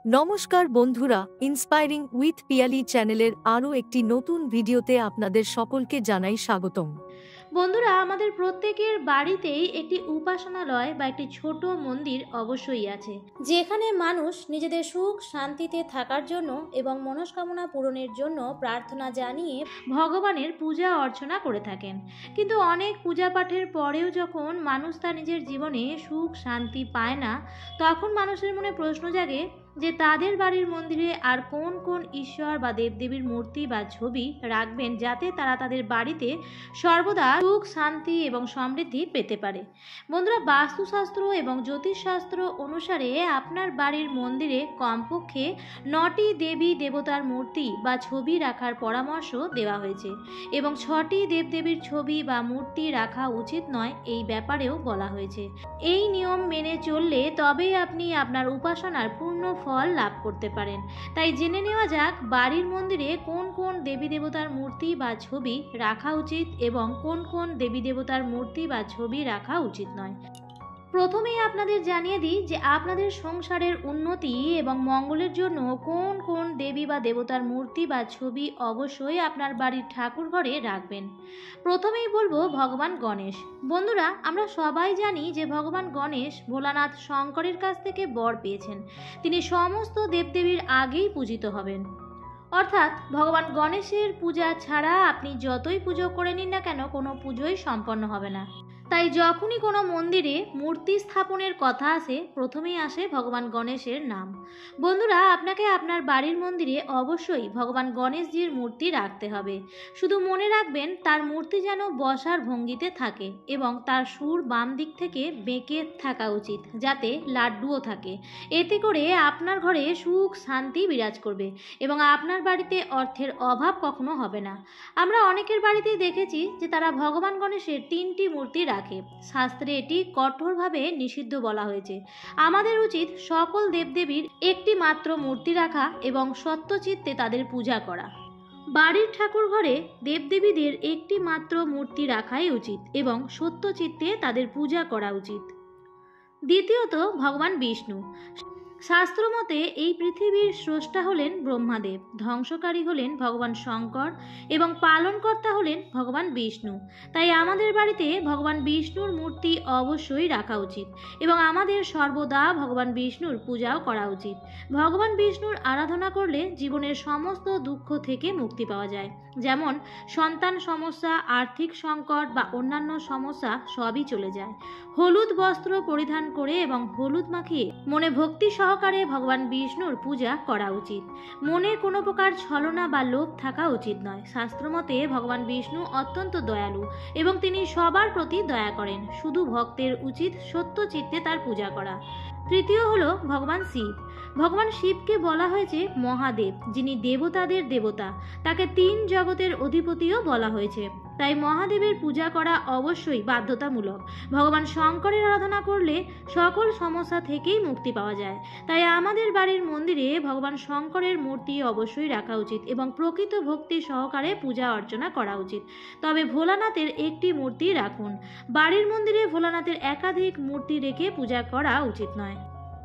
নমস্কার বন্ধুরা, inspiring with Piyali চ্যানেলের আরও একটি নতুন ভিডিওতে আপনাদের সকলকে জানাই স্বাগতম। বন্ধুরা, আমাদের প্রত্যেকের বাড়িতেই একটি উপাসনালয় বা একটি ছোট মন্দির অবশ্যই আছে, যেখানে মানুষ নিজেদের সুখ শান্তিতে থাকার জন্য এবং মনস্কামনা পূরণের জন্য প্রার্থনা জানিয়ে ভগবানের পূজা অর্চনা করে থাকেন। কিন্তু অনেক পূজা পাঠের পরেও যখন মানুষ তার নিজের জীবনে সুখ শান্তি পায় না, তখন মানুষের মনে প্রশ্ন জাগে যে তাদের বাড়ির মন্দিরে আর কোন কোন ঈশ্বর বা দেবদেবীর মূর্তি বা ছবি রাখবেন, যাতে তারা তাদের বাড়িতে সর্বদা সুখ শান্তি এবং সমৃদ্ধি পেতে পারে। বন্ধুরা, বাস্তুশাস্ত্র এবং জ্যোতিষশাস্ত্র অনুসারে আপনার বাড়ির মন্দিরে কমপক্ষে 9টি দেবী দেবতার মূর্তি বা ছবি রাখার পরামর্শ দেওয়া হয়েছে এবং 6টি দেবদেবীর ছবি বা মূর্তি রাখা উচিত নয়, এই ব্যাপারেও বলা হয়েছে। এই নিয়ম মেনে চললে তবেই আপনি আপনার উপাসনার পূর্ণ ফল লাভ করতে পারেন। তাই জেনে নেওয়া যাক বাড়ির মন্দিরে কোন কোন দেবী দেবতার মূর্তি বা ছবি রাখা উচিত এবং কোন কোন দেবী দেবতার মূর্তি বা ছবি রাখা উচিত নয়। প্রথমেই আপনাদের জানিয়ে দিই যে আপনাদের সংসারের উন্নতি এবং মঙ্গলের জন্য কোন কোন দেবী বা দেবতার মূর্তি বা ছবি অবশ্যই আপনার বাড়ির ঠাকুর ঘরে রাখবেন। প্রথমেই বলবো ভগবান গণেশ। বন্ধুরা, আমরা সবাই জানি যে ভগবান গণেশ ভোলানাথ শঙ্করের কাছ থেকে বর পেয়েছেন। তিনি সমস্ত দেবদেবীর আগেই পূজিত হবেন, অর্থাৎ ভগবান গণেশের পূজা ছাড়া আপনি যতই পুজো করে নিন না কেন, কোনো পুজোই সম্পন্ন হবে না। তাই যখনই কোনো মন্দিরে মূর্তি স্থাপনের কথা আসে, প্রথমেই আসে ভগবান গণেশের নাম। বন্ধুরা, আপনাকে আপনার বাড়ির মন্দিরে অবশ্যই ভগবান গণেশজির মূর্তি রাখতে হবে। শুধু মনে রাখবেন তার মূর্তি যেন বসার ভঙ্গিতে থাকে এবং তার সুর বাম দিক থেকে বেঁকে থাকা উচিত, যাতে লাড্ডুও থাকে। এতে করে আপনার ঘরে সুখ শান্তি বিরাজ করবে এবং আপনার বাড়িতে অর্থের অভাব কখনো হবে না। আমরা অনেকের বাড়িতেই দেখেছি যে তারা ভগবান গণেশের 3টি মূর্তি রাখে। শাস্ত্রে এটি কঠোরভাবে নিষিদ্ধ বলা হয়েছে। আমাদের উচিত সকল দেবদেবীর একটি মাত্র মূর্তি রাখা এবং সত্যচিত্তে তাদের পূজা করা। বাড়ির ঠাকুর ঘরে দেবদেবীদের একটি মাত্র মূর্তি রাখাই উচিত এবং সত্যচিত্তে তাদের পূজা করা উচিত। দ্বিতীয়ত, ভগবান বিষ্ণু। শাস্ত্রমতে এই পৃথিবীর স্রষ্টা হলেন ব্রহ্মাদেব, ধ্বংসকারী হলেন ভগবান শঙ্কর এবং পালনকর্তা হলেন ভগবান বিষ্ণু। তাই আমাদের বাড়িতে ভগবান বিষ্ণুর মূর্তি অবশ্যই রাখা উচিত এবং আমাদের সর্বদা ভগবান বিষ্ণুর পূজাও করা উচিত। ভগবান বিষ্ণুর আরাধনা করলে জীবনের সমস্ত দুঃখ থেকে মুক্তি পাওয়া যায়, যেমন সন্তান সমস্যা, আর্থিক সংকট বা অন্যান্য সমস্যা সবই চলে যায়। হলুদ বস্ত্র পরিধান করে এবং হলুদ মাখিয়ে মনে ভক্তি সহকারে ভগবান বিষ্ণুর পূজা করা উচিত। মনে কোনো প্রকার ছলনা বা লোভ থাকা উচিত নয়। শাস্ত্রমতে ভগবান বিষ্ণু অত্যন্ত দয়ালু এবং তিনি সবার প্রতি দয়া করেন। শুধু ভক্তের উচিত সত্য চিত্তে তার পূজা করা। তৃতীয় হলো ভগবান শিব। ভগবান শিবকে বলা হয়েছে মহাদেব, যিনি দেবতাদের দেবতা। তাকে 3 জগতের অধিপতিও বলা হয়েছে। তাই মহাদেবের পূজা করা অবশ্যই বাধ্যতামূলক। ভগবান শঙ্করের আরাধনা করলে সকল সমস্যা থেকেই মুক্তি পাওয়া যায়। তাই আমাদের বাড়ির মন্দিরে ভগবান শঙ্করের মূর্তি অবশ্যই রাখা উচিত এবং প্রকৃত ভক্তি সহকারে পূজা অর্চনা করা উচিত। তবে ভোলানাথের একটি মূর্তি রাখুন। বাড়ির মন্দিরে ভোলানাথের একাধিক মূর্তি রেখে পূজা করা উচিত নয়।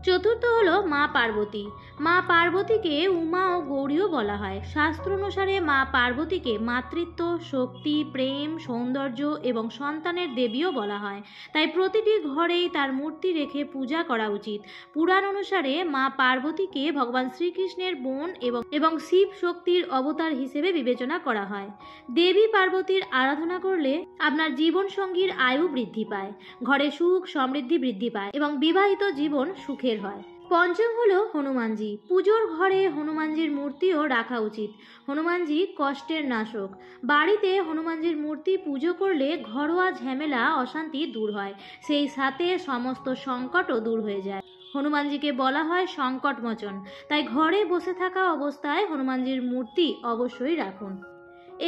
চতুর্থ হলো মা পার্বতী। মা পার্বতীকে উমা ও গৌরীও বলা হয়। শাস্ত্র অনুসারে মা পার্বতীকে মাতৃত্ব, শক্তি, প্রেম, সৌন্দর্য এবং সন্তানের দেবীও বলা হয়। তাই প্রতিটি ঘরেই তার মূর্তি রেখে পূজা করা উচিত। পুরাণ অনুসারে মা পার্বতীকে ভগবান শ্রীকৃষ্ণের বোন এবং শিব শক্তির অবতার হিসেবে বিবেচনা করা হয়। দেবী পার্বতীর আরাধনা করলে আপনার জীবন সঙ্গীর আয়ু বৃদ্ধি পায়, ঘরে সুখ সমৃদ্ধি বৃদ্ধি পায় এবং বিবাহিত জীবন সুখের হয়। পঞ্চম হলো হনুমানজি। পুজোর ঘরে হনুমানজির মূর্তিও রাখা উচিত। হনুমানজি কষ্টের নাশক। বাড়িতে হনুমানজির মূর্তি পুজো করলে ঘরোয়া ঝামেলা অশান্তি দূর হয়, সেই সাথে সমস্ত সংকটও দূর হয়ে যায়। হনুমানজিকে বলা হয় সংকটমোচন। তাই ঘরে বসে থাকা অবস্থায় হনুমানজির মূর্তি অবশ্যই রাখুন।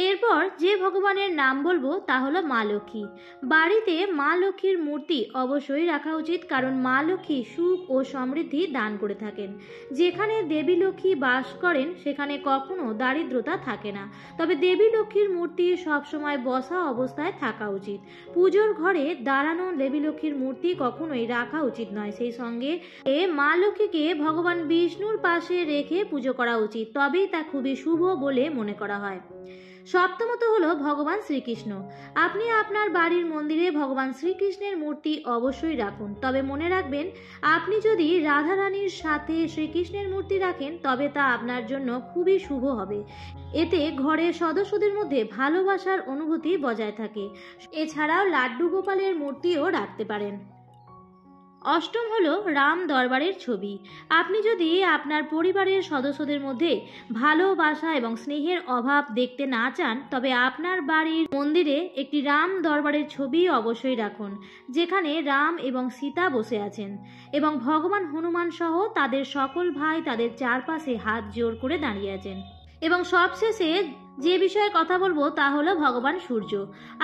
এরপর যে ভগবানের নাম বলবো তা হলো মা লক্ষ্মী। বাড়িতে মা লক্ষ্মীর মূর্তি অবশ্যই রাখা উচিত, কারণ মা লক্ষ্মী সুখ ও সমৃদ্ধি দান করে থাকেন। যেখানে দেবী লক্ষ্মী বাস করেন সেখানে কখনো দারিদ্রতা থাকে না। তবে দেবী লক্ষ্মীর মূর্তি সবসময় বসা অবস্থায় থাকা উচিত। পুজোর ঘরে দাঁড়ানো দেবী লক্ষ্মীর মূর্তি কখনোই রাখা উচিত নয়। সেই সঙ্গে মা লক্ষ্মীকে ভগবান বিষ্ণুর পাশে রেখে পুজো করা উচিত, তবেই তা খুবই শুভ বলে মনে করা হয়। সপ্তমত হলো ভগবান শ্রীকৃষ্ণ। আপনি আপনার বাড়ির মন্দিরে ভগবান শ্রীকৃষ্ণের মূর্তি অবশ্যই রাখুন, তবে মনে রাখবেন আপনি যদি রাধারানীর সাথে শ্রীকৃষ্ণের মূর্তি রাখেন তবে তা আপনার জন্য খুবই শুভ হবে। এতে ঘরের সদস্যদের মধ্যে ভালোবাসার অনুভূতি বজায় থাকে। এছাড়াও লাড্ডু গোপালের মূর্তিও রাখতে পারেন। অষ্টম হলো রাম দরবারের ছবি। আপনি যদি আপনার পরিবারের সদস্যদের মধ্যে ভালোবাসা এবং স্নেহের অভাব দেখতে না চান তবে আপনার বাড়ির মন্দিরে একটি রাম দরবারের ছবি অবশ্যই রাখুন, যেখানে রাম এবং সীতা বসে আছেন এবং ভগবান হনুমান সহ তাদের সকল ভাই তাদের চারপাশে হাত জোর করে দাঁড়িয়ে আছেন। এবং সবশেষে যে বিষয়ে কথা বলবো তা হলো ভগবান সূর্য।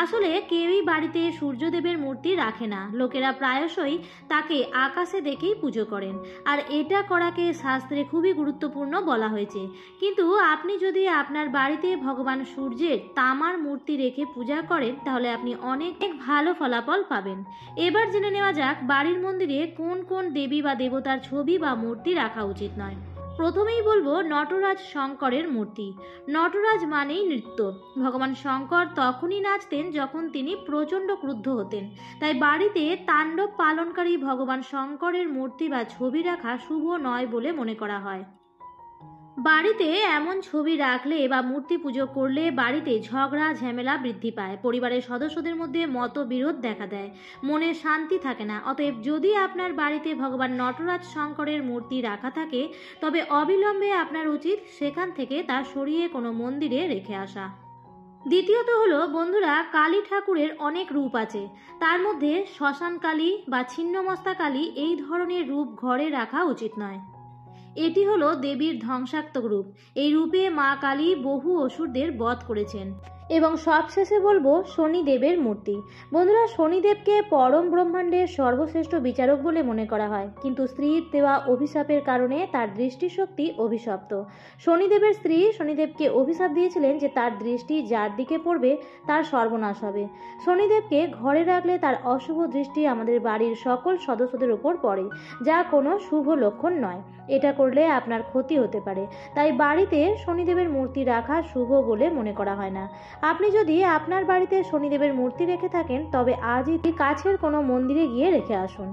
আসলে কেউই বাড়িতে সূর্যদেবের মূর্তি রাখে না। লোকেরা প্রায়শই তাকে আকাশে দেখেই পুজো করেন, আর এটা করাকে শাস্ত্রে খুবই গুরুত্বপূর্ণ বলা হয়েছে। কিন্তু আপনি যদি আপনার বাড়িতে ভগবান সূর্যের তামার মূর্তি রেখে পূজা করেন তাহলে আপনি অনেক ভালো ফলাফল পাবেন। এবার জেনে নেওয়া যাক বাড়ির মন্দিরে কোন কোন দেবী বা দেবতার ছবি বা মূর্তি রাখা উচিত নয়। প্রথমেই বলবো নটরাজ শঙ্করের মূর্তি। নটরাজ মানেই নৃত্য। ভগবান শঙ্কর তখনই নাচতেন যখন তিনি প্রচণ্ড ক্রুদ্ধ হতেন। তাই বাড়িতে তাণ্ডব পালনকারী ভগবান শঙ্করের মূর্তি বা ছবি রাখা শুভ নয় বলে মনে করা হয়। বাড়িতে এমন ছবি রাখলে বা মূর্তি পুজো করলে বাড়িতে ঝগড়া ঝামেলা বৃদ্ধি পায়, পরিবারের সদস্যদের মধ্যে মতবিরোধ দেখা দেয়, মনে শান্তি থাকে না। অতএব যদি আপনার বাড়িতে ভগবান নটরাজ শঙ্করের মূর্তি রাখা থাকে তবে অবিলম্বে আপনার উচিত সেখান থেকে তা সরিয়ে কোনো মন্দিরে রেখে আসা। দ্বিতীয়ত হলো বন্ধুরা, কালী ঠাকুরের অনেক রূপ আছে। তার মধ্যে শ্মশান কালী বা ছিন্নমস্তা কালী এই ধরনের রূপ ঘরে রাখা উচিত নয়। এটি হলো দেবীর ধ্বংসাত্মক রূপ। এই রূপে মা কালী বহু অসুরদের বধ করেছেন। এবং সবশেষে বলবো শনিদেবের মূর্তি। বন্ধুরা, শনিদেবকে পরম ব্রহ্মাণ্ডের সর্বশ্রেষ্ঠ বিচারক বলে মনে করা হয়, কিন্তু স্ত্রীর দেওয়া অভিশাপের কারণে তার দৃষ্টিশক্তি অভিশপ্ত। শনিদেবের স্ত্রী শনিদেবকে অভিশাপ দিয়েছিলেন যে তার দৃষ্টি যার দিকে পড়বে তার সর্বনাশ হবে। শনিদেবকে ঘরে রাখলে তার অশুভ দৃষ্টি আমাদের বাড়ির সকল সদস্যদের উপর পড়ে, যা কোনো শুভ লক্ষণ নয়। এটা করলে আপনার ক্ষতি হতে পারে। তাই বাড়িতে শনিদেবের মূর্তি রাখা শুভ বলে মনে করা হয় না। আপনি যদি আপনার বাড়িতে শনিদেবের মূর্তি রেখে থাকেন তবে আজই কাছের কোনো মন্দিরে গিয়ে রেখে আসুন।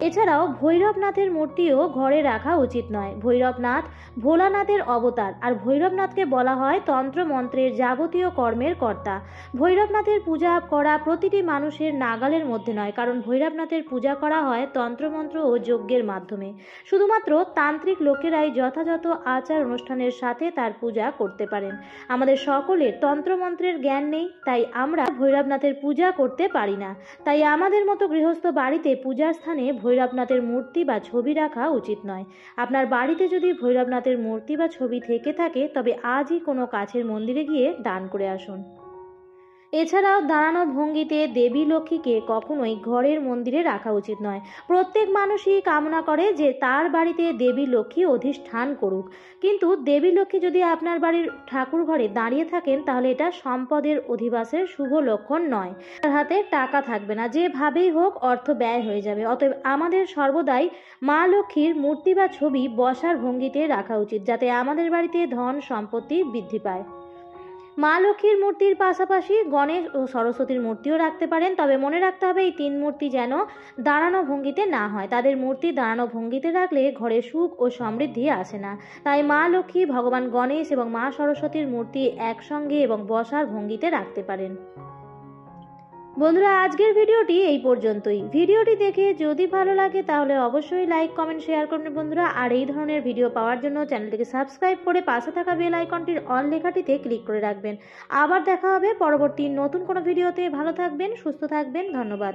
এছাড়াও ভৈরবনাথের মূর্তিও ঘরে রাখা উচিত নয়। ভৈরবনাথ ভোলানাথের অবতার, আর ভৈরবনাথকে বলা হয় তন্ত্রমন্ত্রের যাবতীয় কর্মের কর্তা। ভৈরবনাথের পূজা করা প্রতিটি মানুষের নাগালের মধ্যে নয়, কারণ ভৈরবনাথের পূজা করা হয় তন্ত্রমন্ত্র ও যজ্ঞের মাধ্যমে। শুধুমাত্র তান্ত্রিক লোকেরাই যথাযথ আচার অনুষ্ঠানের সাথে তার পূজা করতে পারেন। আমাদের সকলের তন্ত্রমন্ত্রের জ্ঞান নেই, তাই আমরা ভৈরবনাথের পূজা করতে পারি না। তাই আমাদের মতো গৃহস্থ বাড়িতে পূজার স্থানে ভৈরবনাথের মূর্তি বা ছবি রাখা উচিত নয়। আপনার বাড়িতে যদি ভৈরবনাথের মূর্তি বা ছবি থেকে থাকে তবে আজই কোনো কাছের মন্দিরে গিয়ে দান করে আসুন। এছাড়াও দাঁড়ানো ভঙ্গিতে দেবী লক্ষ্মীকে কখনোই ঘরের মন্দিরে রাখা উচিত নয়। প্রত্যেক মানুষই কামনা করে যে তার বাড়িতে দেবী লক্ষ্মী অধিষ্ঠান করুক, কিন্তু দেবী লক্ষ্মী যদি আপনার বাড়ির ঠাকুর ঘরে দাঁড়িয়ে থাকেন তাহলে এটা সম্পদের অধিবাসের শুভ লক্ষণ নয়। তার হাতে টাকা থাকবে না, যেভাবেই হোক অর্থ ব্যয় হয়ে যাবে। অতএব আমাদের সর্বদাই মা লক্ষ্মীর মূর্তি বা ছবি বসার ভঙ্গিতে রাখা উচিত, যাতে আমাদের বাড়িতে ধন সম্পত্তি বৃদ্ধি পায়। মা লক্ষ্মীর মূর্তির পাশাপাশি গণেশ ও সরস্বতীর মূর্তিও রাখতে পারেন, তবে মনে রাখতে হবে এই তিন মূর্তি যেন দাঁড়ানো ভঙ্গিতে না হয়। তাদের মূর্তি দাঁড়ানো ভঙ্গিতে রাখলে ঘরে সুখ ও সমৃদ্ধি আসে না। তাই মা লক্ষ্মী, ভগবান গণেশ এবং মা সরস্বতীর মূর্তি একসঙ্গে এবং বসার ভঙ্গিতে রাখতে পারেন। বন্ধুরা, আজকের ভিডিওটি এই পর্যন্তই। ভিডিওটি দেখে যদি ভালো লাগে তাহলে অবশ্যই লাইক, কমেন্ট, শেয়ার করবেন বন্ধুরা। আর এই ধরনের ভিডিও পাওয়ার জন্য চ্যানেলটিকে সাবস্ক্রাইব করে পাশে থাকা বেল আইকনটির অল লেখাটিতে ক্লিক করে রাখবেন। আবার দেখা হবে পরবর্তী নতুন কোনো ভিডিওতে। ভালো থাকবেন, সুস্থ থাকবেন, ধন্যবাদ।